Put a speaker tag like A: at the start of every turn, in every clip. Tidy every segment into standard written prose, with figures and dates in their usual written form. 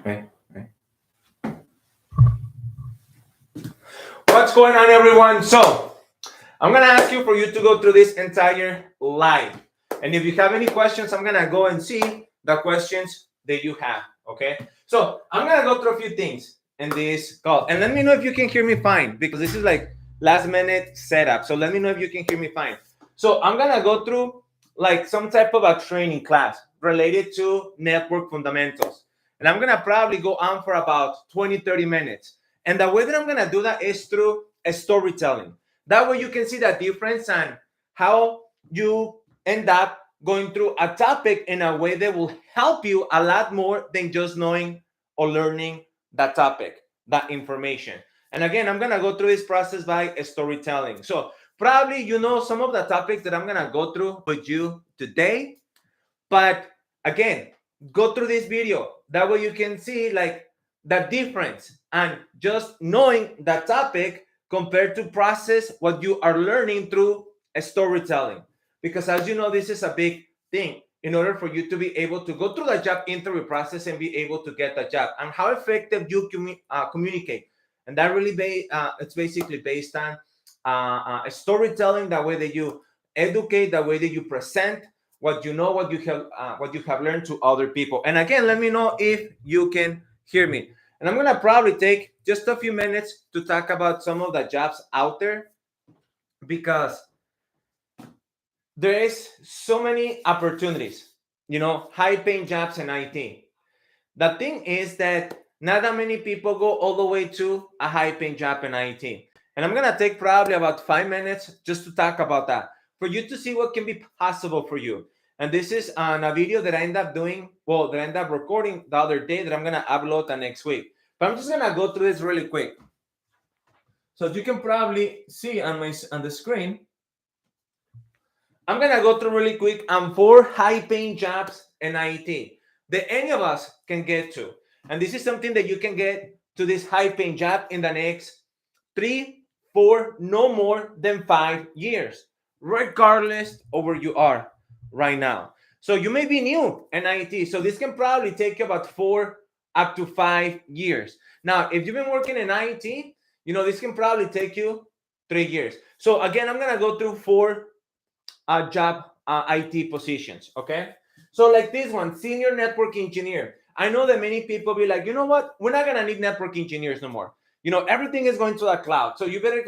A: Right. What's going on, everyone? So I'm gonna ask you for you to go through this entire live, and if you have any questions, I'm gonna go and see the questions that you have. Okay. So I'm gonna go through a few things in this call, and let me know if you can hear me fine because this is like last minute setup. So let me know if you can hear me fine. So I'm gonna go through like some type of a training class related to network fundamentals, and I'm gonna probably go on for about 20-30 minutes. And the way that I'm gonna do that is through a storytelling. That way you can see the difference and how you end up going through a topic in a way that will help you a lot more than just knowing or learning that topic, that information. And again, I'm gonna go through this process by storytelling. So probably you know some of the topics that I'm gonna go through with you today, but again, go through this video. That way you can see like the difference and just knowing that topic compared to process what you are learning through a storytelling. Because as you know, this is a big thing in order for you to be able to go through the job interview process and be able to get the job and how effective you communicate. And that really it's basically based on storytelling, the way that you educate, the way that you present what you know, what you have learned to other people. And again, let me know if you can hear me. And I'm gonna probably take just a few minutes to talk about some of the jobs out there because there is so many opportunities, high paying jobs in IT. The thing is that not that many people go all the way to a high paying job in IT. And I'm gonna take probably about 5 minutes just to talk about that for you to see what can be possible for you. And this is on a video that I end up doing, that I end up recording the other day that I'm gonna upload the next week. But I'm just gonna go through this really quick. So you can probably see on the screen, I'm gonna go through really quick on 4 high-paying jobs in IT that any of us can get to. And this is something that you can get to this high-paying job in the next 3, 4, no more than 5 years, regardless of where you are right now. So you may be new in IT, so this can probably take you about 4 up to 5 years. Now, if you've been working in IT, this can probably take you 3 years. So again, I'm gonna go through 4 job IT positions. Okay. So like this one, senior network engineer. I know that many people be like, you know what? We're not gonna need network engineers no more. Everything is going to the cloud. So you better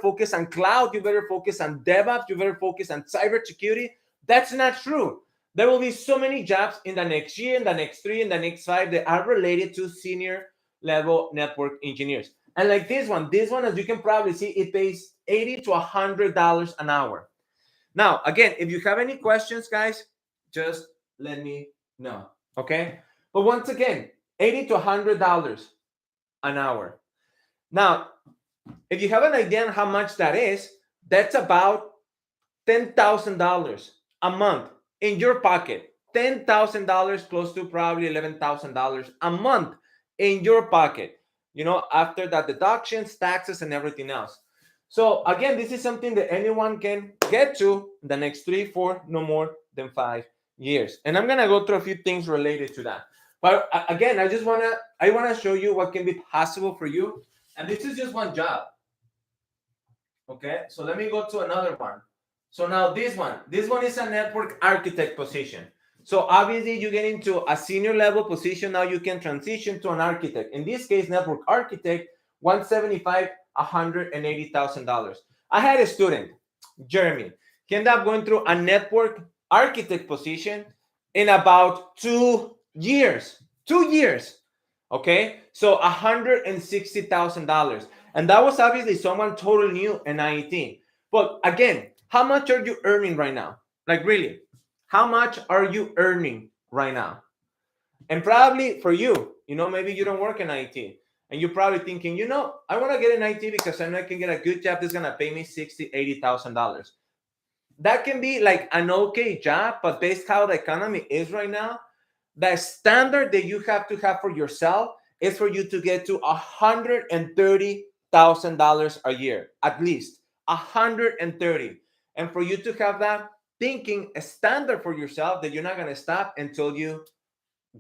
A: focus on cloud. You better focus on DevOps. You better focus on cybersecurity. That's not true. There will be so many jobs in the next year, in the next 3, in the next 5 that are related to senior level network engineers. And like this one, as you can probably see, it pays $80 to $100 an hour. Now, again, if you have any questions, guys, just let me know. Okay. But once again, $80 to $100 an hour. Now, if you have an idea on how much that is, that's about $10,000 a month in your pocket. $10,000, close to probably $11,000 a month in your pocket, after the deductions, taxes, and everything else. So again, this is something that anyone can get to in the next 3, 4, no more than 5 years. And I'm gonna go through a few things related to that. But again, I wanna show you what can be possible for you. And this is just one job. Okay, so let me go to another one. So now this one is a network architect position. So obviously you get into a senior level position. Now you can transition to an architect. In this case, network architect, $175,000, $180,000. I had a student, Jeremy. He ended up going through a network architect position in about 2 years. 2 years. Okay, so $160,000. And that was obviously someone totally new in IT. But again, how much are you earning right now? Like really, how much are you earning right now? And probably for you, maybe you don't work in IT. And you're probably thinking, I want to get in IT because I know I can get a good job that's going to pay me $60,000, $80,000. That can be like an okay job, but based how the economy is right now, the standard that you have to have for yourself is for you to get to $130,000 a year, at least 130. And for you to have that thinking a standard for yourself that you're not going to stop until you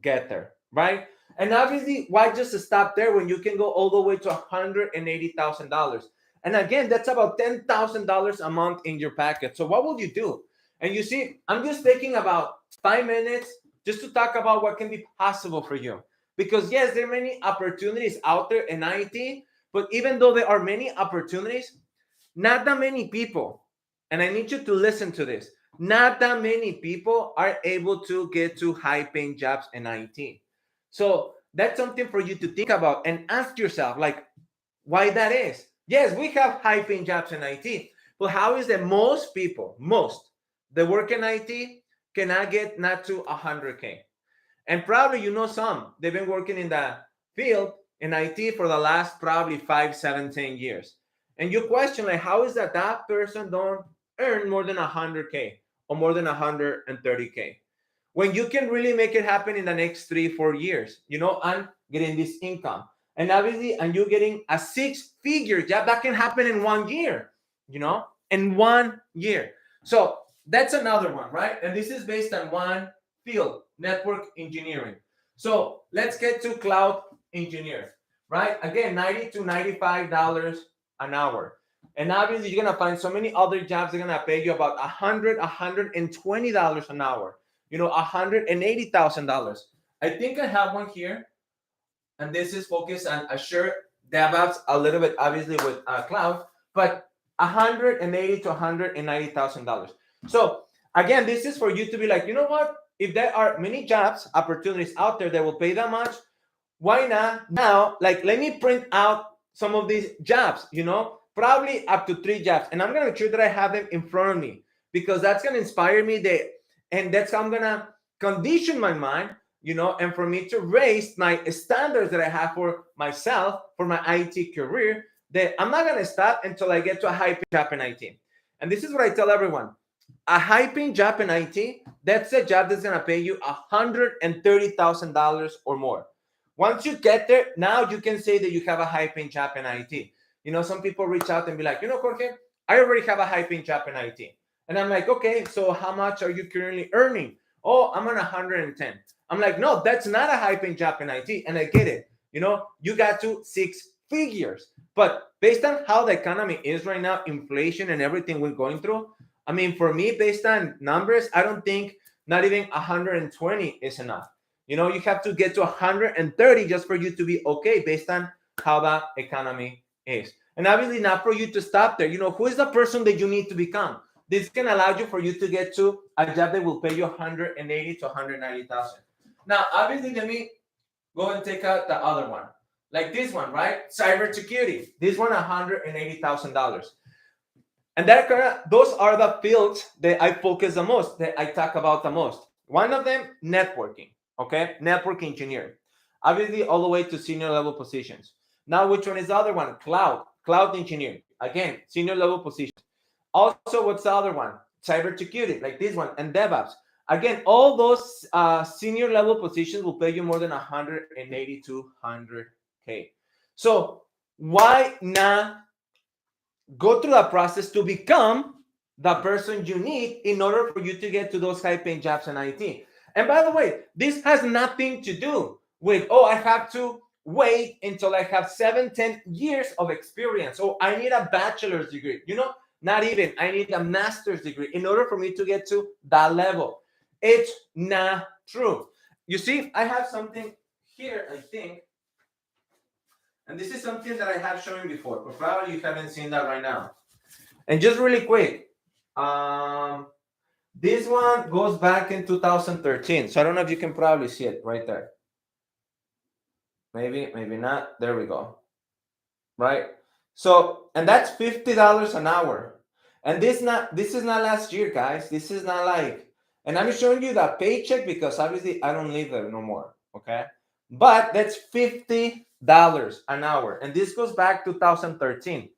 A: get there, right? And obviously, why just stop there when you can go all the way to $180,000? And again, that's about $10,000 a month in your packet. So what will you do? And you see, I'm just taking about 5 minutes just to talk about what can be possible for you. Because yes, there are many opportunities out there in IT, but even though there are many opportunities, not that many people, and I need you to listen to this, not that many people are able to get to high paying jobs in IT. So that's something for you to think about and ask yourself, like, why that is. Yes, we have high paying jobs in IT, but how is that most people, that work in IT cannot get not to 100K? And probably you know some, they've been working in the field in IT for the last probably 5, 7, 10 years. And you question, like, how is that person don't earn more than 100K or more than 130K? When you can really make it happen in the next 3, 4 years, and getting this income. And obviously, and you're getting a 6-figure job that can happen in 1 year, in 1 year. So that's another one, right? And this is based on one field, network engineering. So let's get to cloud engineer, right? Again, $90 to $95 an hour. And obviously, you're going to find so many other jobs that are going to pay you about $100, $120 an hour. $180,000. I think I have one here, and this is focused on Azure DevOps a little bit, obviously with cloud, but $180,000 to $190,000. So again, this is for you to be like, you know what? If there are many jobs, opportunities out there that will pay that much, why not now? Like, let me print out some of these jobs. Probably up to 3 jobs, and I'm gonna make sure that I have them in front of me because that's gonna inspire me. And that's how I'm gonna condition my mind, and for me to raise my standards that I have for myself, for my IT career, that I'm not gonna stop until I get to a high paying job in IT. And this is what I tell everyone. A high paying job in IT, that's a job that's gonna pay you $130,000 or more. Once you get there, now you can say that you have a high paying job in IT. Some people reach out and be like, Jorge, I already have a high paying job in IT. And I'm like, okay, so how much are you currently earning? Oh, I'm on 110. I'm like, no, that's not a high paying job in IT. And I get it. You got to 6 figures. But based on how the economy is right now, inflation and everything we're going through, I mean, for me, based on numbers, I don't think not even 120 is enough. You have to get to 130 just for you to be okay based on how the economy is. And obviously not for you to stop there. Who is the person that you need to become? This can allow you for you to get to a job that will pay you 180 to 190,000. Now, obviously, let me go and take out the other one, like this one, right? Cybersecurity. This one, $180,000. And those are the fields that I focus the most, that I talk about the most. One of them, networking. Okay, network engineer. Obviously, all the way to senior level positions. Now, which one is the other one? Cloud engineer. Again, senior level position. Also, what's the other one? Cybersecurity, like this one, and DevOps. Again, all those senior level positions will pay you more than 180 to 100K. So why not go through the process to become the person you need in order for you to get to those high-paying jobs in IT? And by the way, this has nothing to do with, I have to wait until I have 7, 10 years of experience. Oh, I need a bachelor's degree. Not even. I need a master's degree in order for me to get to that level. It's not true. You see, I have something here, I think. And this is something that I have shown you before, but probably you haven't seen that right now. And just really quick, this one goes back in 2013. So I don't know if you can probably see it right there. Maybe not. There we go. Right? So, and that's $50 an hour. And this is not last year, guys. This is not like, and I'm showing you that paycheck because obviously I don't live there no more. Okay. But that's $50 an hour. And this goes back 2013.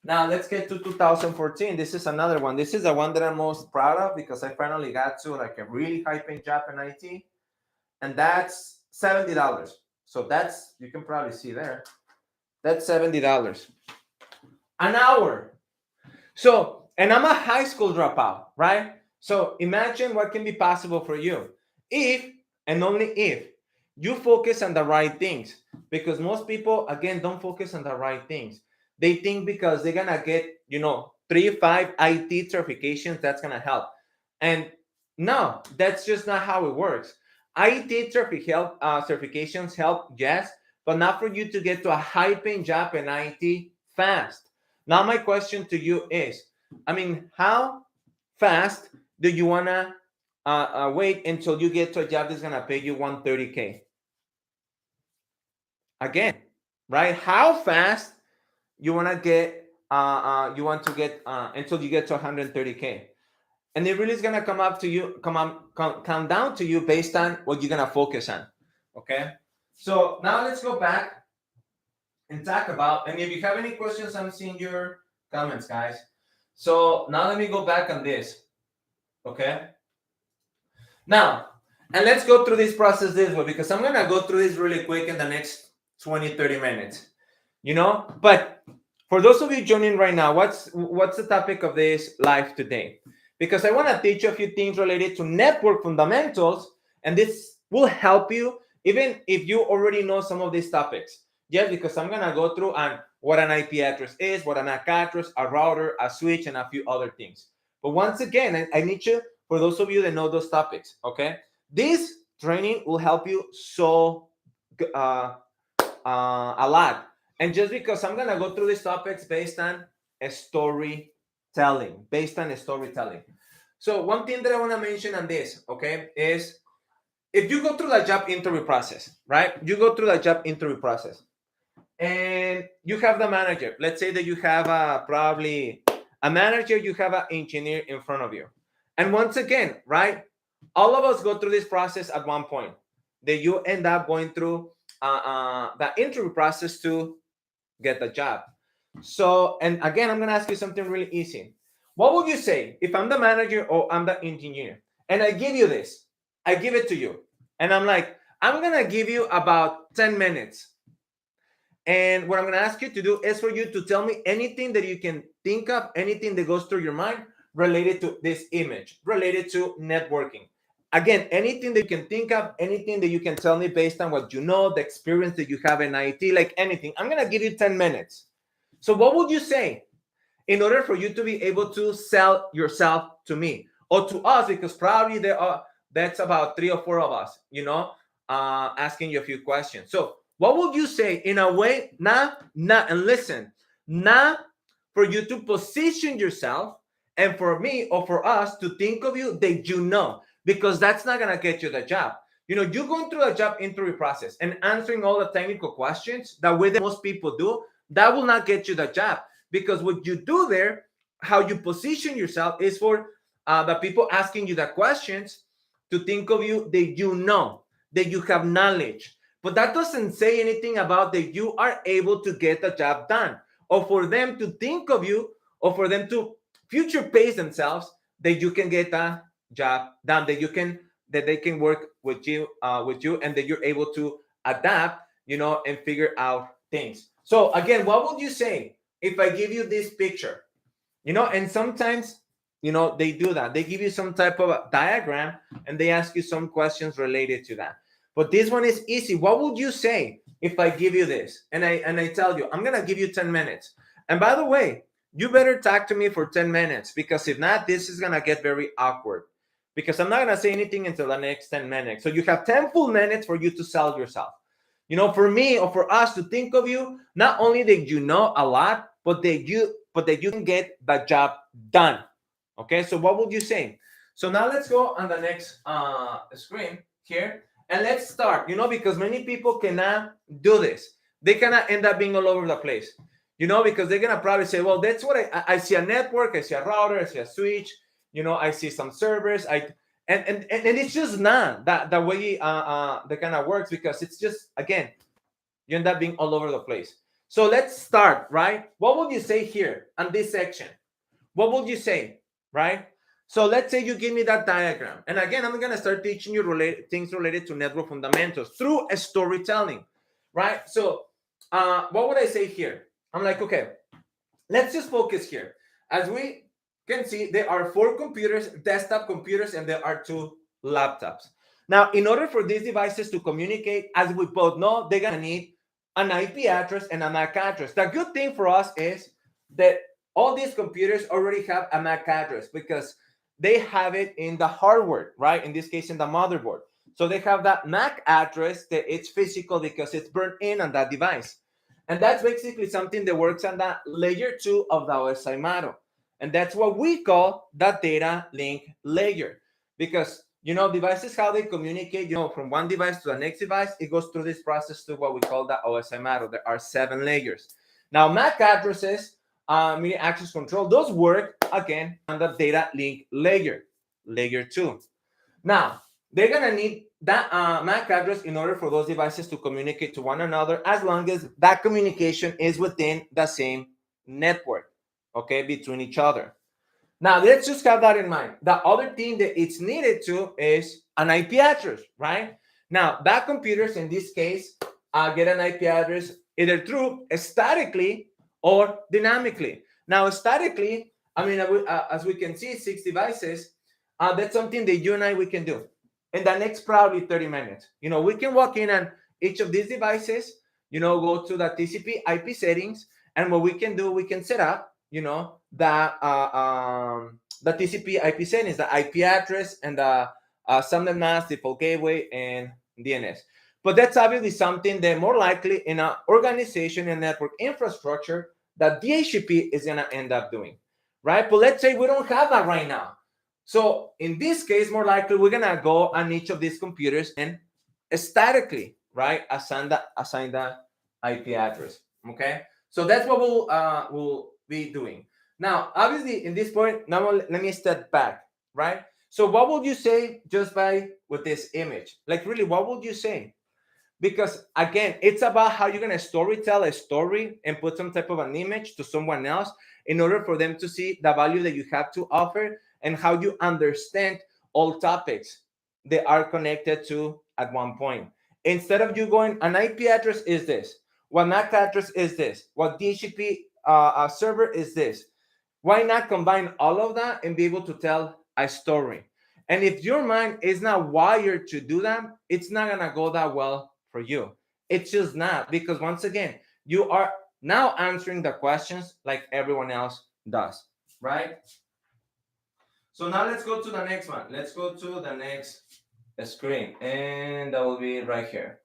A: Now let's get to 2014. This is another one. This is the one that I'm most proud of because I finally got to like a really high paying job in IT. And that's $70. So that's, you can probably see there. That's $70 an hour. So, and I'm a high school dropout, right? So imagine what can be possible for you if, and only if, you focus on the right things, because most people, again, don't focus on the right things. They think because they're gonna get, 3 5 IT certifications, that's gonna help. And no, that's just not how it works. IT certifications help, yes, but not for you to get to a high paying job in IT fast. Now my question to you is, I mean, how fast do you wanna wait until you get to a job that's gonna pay you 130K? Again, right? How fast you want to get until you get to 130K? And it really is gonna come up to you, come down to you based on what you're gonna focus on. Okay. So now let's go back and talk about. And if you have any questions, I'm seeing your comments, guys. So now let me go back on this. Okay. Now, and let's go through this process this way, because I'm gonna go through this really quick in the next 20-30 minutes. But for those of you joining right now, what's the topic of this live today? Because I want to teach you a few things related to network fundamentals, and this will help you even if you already know some of these topics. Yes, because I'm gonna go through on what an IP address is, what an MAC address, a router, a switch, and a few other things. But once again, I need you, for those of you that know those topics, okay? This training will help you so a lot. And just because I'm gonna go through these topics based on storytelling. So one thing that I want to mention on this, okay, is if you go through the job interview process, right? You go through the job interview process, and you have the manager. Let's say that you have probably a manager, you have an engineer in front of you. And once again, right, all of us go through this process at one point. That you end up going through the interview process to get the job. So, and again, I'm going to ask you something really easy. What would you say if I'm the manager or I'm the engineer and I give you this? I give it to you. And I'm like, I'm going to give you about 10 minutes. And what I'm going to ask you to do is for you to tell me anything that you can think of, anything that goes through your mind related to this image, related to networking. Again, anything that you can think of, anything that you can tell me based on what you know, the experience that you have in IT, like anything. I'm going to give you 10 minutes. So what would you say in order for you to be able to sell yourself to me or to us? Because probably that's about 3 or 4 of us, asking you a few questions. So what would you say in a way, and listen, not for you to position yourself and for me or for us to think of you that because that's not going to get you the job. You're going through a job interview process and answering all the technical questions the way that most people do, that will not get you the job. Because what you do there, how you position yourself is for the people asking you the questions to think of you that that you have knowledge. But that doesn't say anything about that you are able to get the job done, or for them to think of you, or for them to future pace themselves that you can get the job done, that they can work with you, and that you're able to adapt, and figure out things. So again, what would you say if I give you this picture? And sometimes, they do that. They give you some type of a diagram and they ask you some questions related to that. But this one is easy. What would you say if I give you this and I tell you, I'm going to give you 10 minutes. And by the way, you better talk to me for 10 minutes, because if not, this is going to get very awkward, because I'm not going to say anything until the next 10 minutes. So you have 10 full minutes for you to sell yourself. For me or for us to think of you, not only that you know a lot, but that you can get the job done. Okay, so what would you say? So now let's go on the next screen here, and let's start, because many people cannot do this. They cannot end up being all over the place, because they're going to probably say, well, that's what I see a network, I see a router, I see a switch, I see some servers, and it's just not the way that kind of works, because it's just, again, you end up being all over the place. So let's start, right? What would you say here on this section? What would you say, right? So let's say you give me that diagram. And again, I'm going to start teaching you things related to network fundamentals through a storytelling, right? So what would I say here? I'm like, okay, let's just focus here. As we can see, there are 4 computers, desktop computers, and there are 2 laptops. Now, in order for these devices to communicate, as we both know, they're going to need an IP address and a MAC address. The good thing for us is that all these computers already have a MAC address because they have it in the hardware, right? In this case, in the motherboard. So they have that MAC address that it's physical because it's burned in on that device. And that's basically something that works on that layer 2 of the OSI model. And that's what we call the data link layer. Because, devices, how they communicate, from one device to the next device, it goes through this process to what we call the OSI model. There are 7 layers. Now, MAC addresses, media access control, those work, again, on the data link layer, layer 2. Now, they're going to need that MAC address in order for those devices to communicate to one another, as long as that communication is within the same network, okay, between each other. Now, let's just have that in mind. The other thing that it's needed to is an IP address, right? Now, back computers, in this case, get an IP address either through statically or dynamically. Now, statically, as we can see, 6 devices, that's something that you and I, we can do in the next probably 30 minutes. We can walk in on each of these devices, go to the TCP IP settings, and what we can do, we can set up, the TCP IP settings, the IP address, and the subnet mask, default gateway, and DNS. But that's obviously something that more likely in an organization and network infrastructure that DHCP is going to end up doing, right? But let's say we don't have that right now. So in this case, more likely, we're going to go on each of these computers and statically, right, assign the IP address, okay? So that's what we'll be doing. Now, obviously, in this point, now let me step back, right? So what would you say just with this image? Like, really, what would you say? Because, again, it's about how you're going to storytell a story and put some type of an image to someone else in order for them to see the value that you have to offer and how you understand all topics that are connected to at one point. Instead of you going, an IP address is this, what MAC address is this, what DHCP server is this. Why not combine all of that and be able to tell a story? And if your mind is not wired to do that, it's not going to go that well for you. It's just not, because once again, you are now answering the questions like everyone else does, right? So now let's go to the next one. Let's go to the next screen, and that will be right here,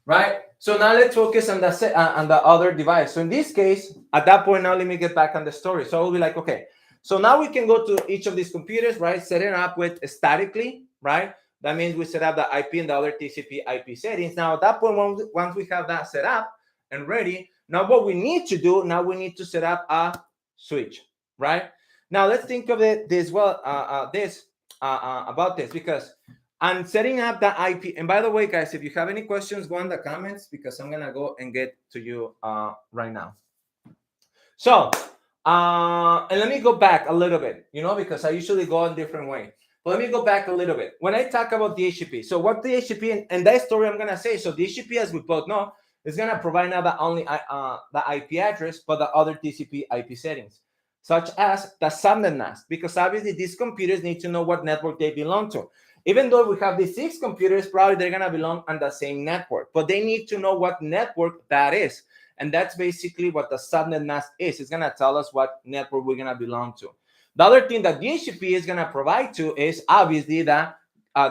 A: right? So now let's focus on the other device. So in this case, at that point, now let me get back on the story. So I will be like, okay, so now we can go to each of these computers, right? Set it up with statically, right? That means we set up the IP and the other TCP IP settings. Now at that point, once we have that set up and ready, now what we need to do, now we need to set up a switch, right? Now let's think of it about this, because I'm setting up the IP. And by the way, guys, if you have any questions, go in the comments, because I'm gonna go and get to you right now. So, and let me go back a little bit, because I usually go a different way. But let me go back a little bit. When I talk about DHCP, so what DHCP, and that story I'm gonna say, so DHCP, as we both know, is gonna provide not only the IP address, but the other TCP IP settings, such as the subnet mask, because obviously these computers need to know what network they belong to. Even though we have these 6 computers, probably they're gonna belong on the same network, but they need to know what network that is. And that's basically what the subnet mask is. It's gonna tell us what network we're gonna belong to. The other thing that DHCP is gonna provide to is obviously the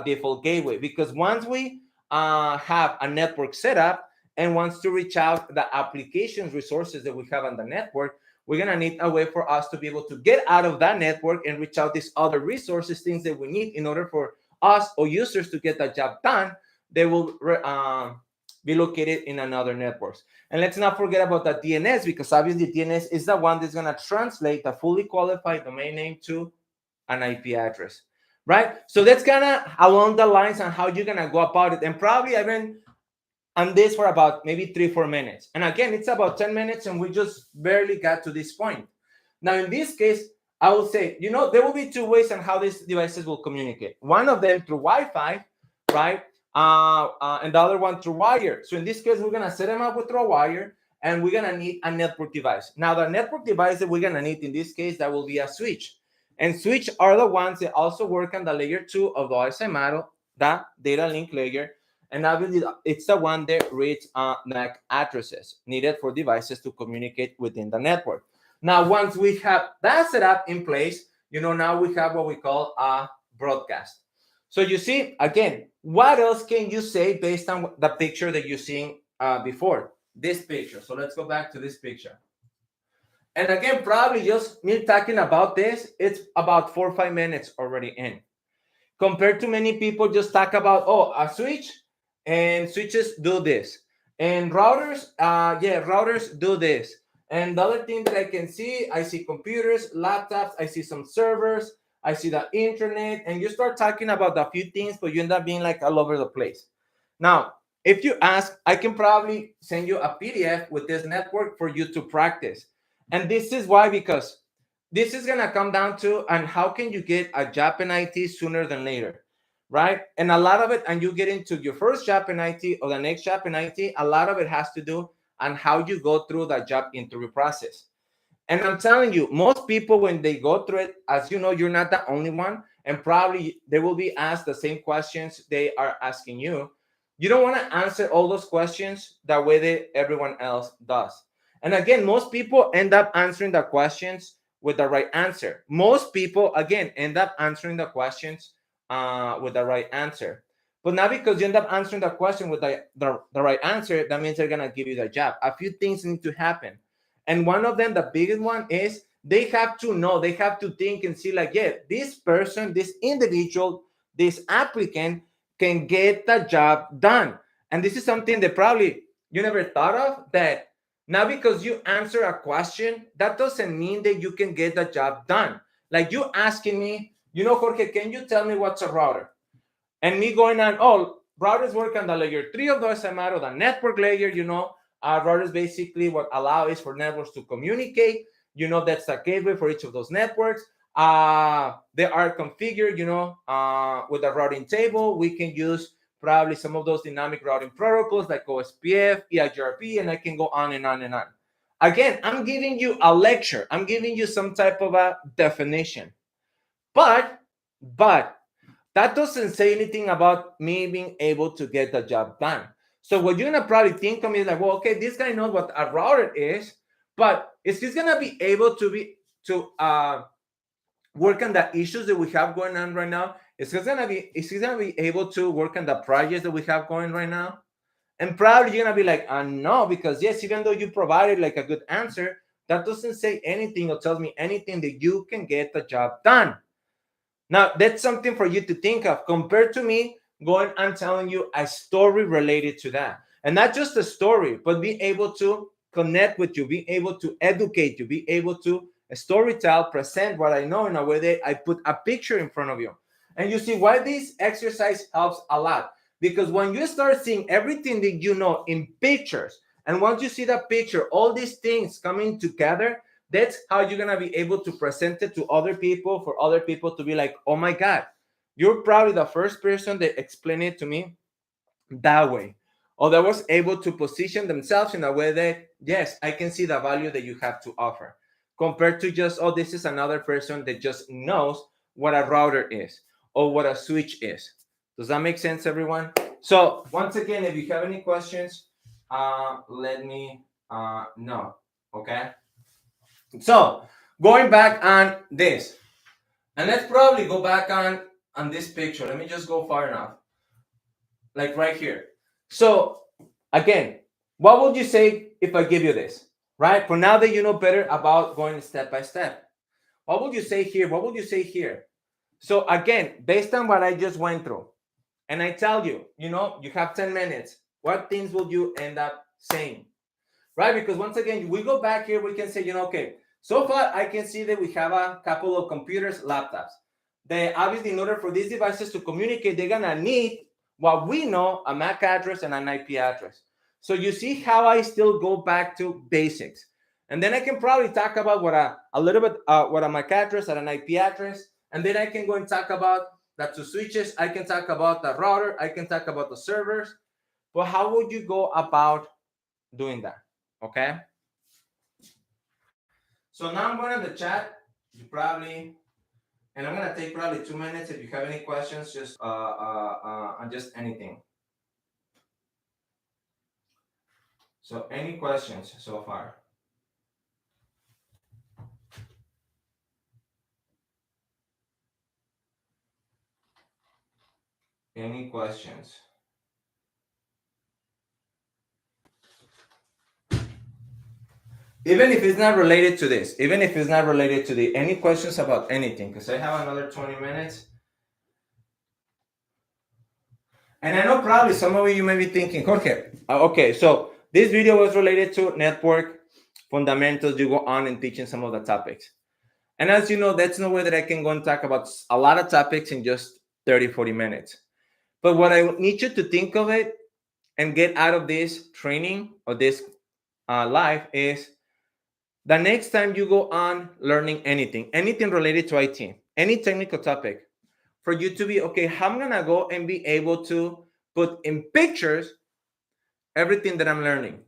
A: default gateway, because once we have a network set up and wants to reach out the applications resources that we have on the network, we're gonna need a way for us to be able to get out of that network and reach out these other resources, things that we need in order for us or users to get the job done. They will be located in another networks. And let's not forget about the DNS, because obviously DNS is the one that's going to translate the fully qualified domain name to an IP address, right? So that's kind of along the lines on how you're going to go about it. And probably I've been on this for about maybe 3-4 minutes. And again, it's about 10 minutes and we just barely got to this point. Now, in this case, I will say, there will be 2 ways on how these devices will communicate. One of them through Wi-Fi, right? And the other one through wire. So in this case, we're gonna set them up with through a wire, and we're gonna need a network device. Now, the network device that we're gonna need in this case, that will be a switch. And switch are the ones that also work on the layer 2 of the OSI model, the data link layer, and obviously it's the one that reads MAC addresses needed for devices to communicate within the network. Now, once we have that setup in place, now we have what we call a broadcast. So you see, again, what else can you say based on the picture that you're seeing before? This picture. So let's go back to this picture. And again, probably just me talking about this, it's about 4 or 5 minutes already in. Compared to many people just talk about, oh, a switch and switches do this. And routers, routers do this. And the other thing that I see computers, laptops, I see some servers, I see the internet, and you start talking about a few things, but you end up being like all over the place. Now, if you ask, I can probably send you a PDF with this network for you to practice. And this is why, because this is going to come down to, and how can you get a job in IT sooner than later, right? And a lot of it, and you get into your first job in IT or the next job in IT, a lot of it has to do on how you go through that job interview process. And I'm telling you, most people, when they go through it, as you know, you're not the only one, and probably they will be asked the same questions they are asking you. You don't want to answer all those questions the way that everyone else does. And again, most people end up answering the questions with the right answer. Most people, again, end up answering the questions with the right answer. But not because you end up answering the question with the right answer, that means they're going to give you the job. A few things need to happen. And one of them, the biggest one, is they have to know, they have to think and see like, yeah, this person, this individual, this applicant can get the job done. And this is something that probably you never thought of, that now because you answer a question, that doesn't mean that you can get the job done. Like you asking me, Jorge, can you tell me what's a router? And me going on, oh, routers work on the layer 3 of the SMR, or the network layer, routers basically what allow is for networks to communicate. That's the gateway for each of those networks. They are configured, with a routing table. We can use probably some of those dynamic routing protocols like OSPF, EIGRP, and I can go on and on and on. Again, I'm giving you a lecture. I'm giving you some type of a definition. But that doesn't say anything about me being able to get the job done. So what you're gonna probably think of me is like, well, okay, this guy knows what a router is, but is he gonna be able to work on the issues that we have going on right now? Is he gonna be able to work on the projects that we have going right now? And probably you're gonna be like, no, because yes, even though you provided like a good answer, that doesn't say anything or tells me anything that you can get the job done. Now, that's something for you to think of, compared to me going and telling you a story related to that. And not just a story, but be able to connect with you, be able to educate you, be able to storytell, present what I know in a way that I put a picture in front of you. And you see why this exercise helps a lot. Because when you start seeing everything that you know in pictures, and once you see that picture, all these things coming together, that's how you're going to be able to present it to other people, for other people to be like, oh my God, you're probably the first person that explained it to me that way, or that was able to position themselves in a way that, yes, I can see the value that you have to offer, compared to just, oh, this is another person that just knows what a router is or what a switch is. Does that make sense, everyone? So once again, if you have any questions, let me know, okay? So going back on this, and let's probably go back on this picture. Let me just go far enough, like right here. So again, what would you say if I give you this, right? For now that you know better about going step by step, what would you say here? What would you say here? So again, based on what I just went through, and I tell you, you have 10 minutes, what things will you end up saying, right? Because once again, we go back here, we can say, okay, so far I can see that we have a couple of computers, laptops. They obviously, in order for these devices to communicate, they're gonna need what we know, a MAC address and an IP address. So you see how I still go back to basics. And then I can probably talk about what a little bit, what a MAC address and an IP address. And then I can go and talk about the two switches. I can talk about the router. I can talk about the servers. But how would you go about doing that? Okay. So now I'm going to the chat. You probably And I'm gonna take probably 2 minutes. If you have any questions, just on just anything. So any questions so far? Any questions? Even if it's not related to this, even if it's not related to the, any questions about anything, because I have another 20 minutes. And I know probably some of you may be thinking, okay, so this video was related to network fundamentals. You go on and teaching some of the topics. And as you know, that's no way that I can go and talk about a lot of topics in just 30, 40 minutes. But what I need you to think of it and get out of this training or this live is the next time you go on learning anything related to IT, any technical topic, for you to be, okay, how I'm going to go and be able to put in pictures everything that I'm learning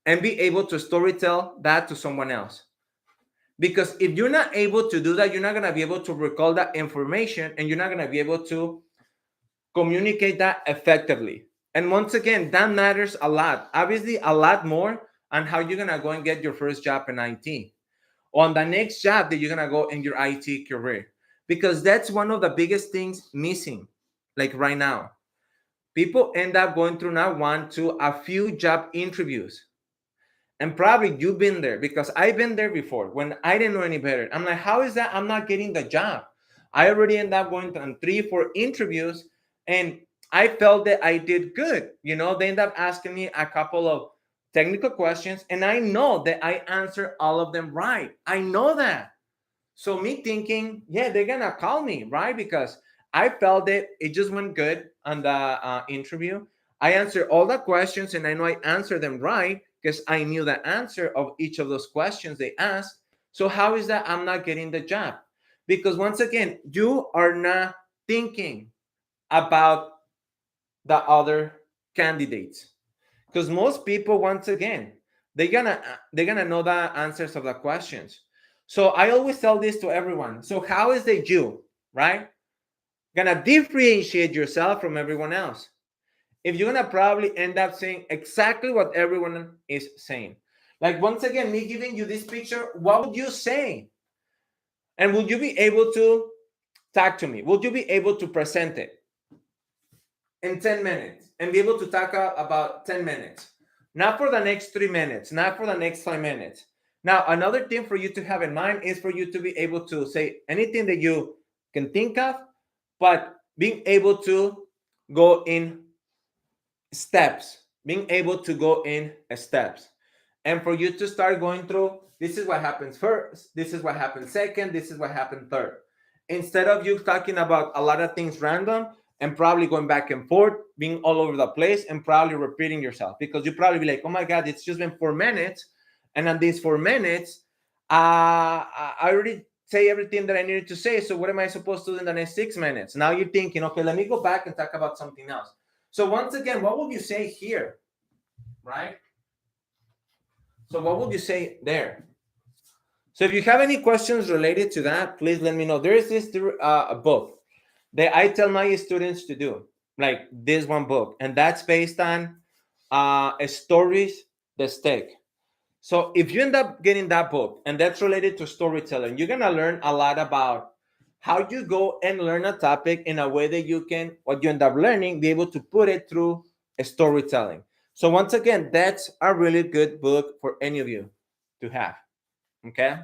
A: and be able to storytell that to someone else. Because if you're not able to do that, you're not going to be able to recall that information and you're not going to be able to communicate that effectively. And once again, that matters a lot. Obviously, a lot more on how you're going to go and get your first job in IT. On the next job that you're going to go in your IT career. Because that's one of the biggest things missing, like right now. People end up going through now a few job interviews. And probably you've been there, because I've been there before when I didn't know any better. I'm like, how is that I'm not getting the job? I already end up going on 3, 4 interviews and I felt that I did good. You know, they end up asking me a couple of technical questions and I know that I answered all of them right. I know that. So me thinking, yeah, they're going to call me, right? Because I felt that it just went good on the interview. I answered all the questions and I know I answered them right because I knew the answer of each of those questions they asked. So how is that I'm not getting the job? Because once again, you are not thinking about the other candidates. Because most people, once again, they're gonna know the answers of the questions. So I always tell this to everyone. So how is that you, right, gonna differentiate yourself from everyone else? If you're gonna probably end up saying exactly what everyone is saying. Like once again, me giving you this picture, what would you say? And would you be able to talk to me? Would you be able to present it in 10 minutes and be able to talk about 10 minutes? Not for the next 3 minutes, not for the next 5 minutes. Now, another thing for you to have in mind is for you to be able to say anything that you can think of, but being able to go in steps, being able to go in steps. And for you to start going through, this is what happens first, this is what happens second, this is what happened third. Instead of you talking about a lot of things random and probably going back and forth, being all over the place and probably repeating yourself, because you probably be like, oh my God, it's just been 4 minutes. And on these 4 minutes, I already say everything that I needed to say. So what am I supposed to do in the next 6 minutes? Now you're thinking, okay, let me go back and talk about something else. So once again, what would you say here, right? So what would you say there? So if you have any questions related to that, please let me know. There is this book that I tell my students to do, like this one book, and that's based on stories that stick. So if you end up getting that book and that's related to storytelling, you're gonna learn a lot about how you go and learn a topic in a way that you can, what you end up learning, be able to put it through a storytelling. So once again, that's a really good book for any of you to have. Okay.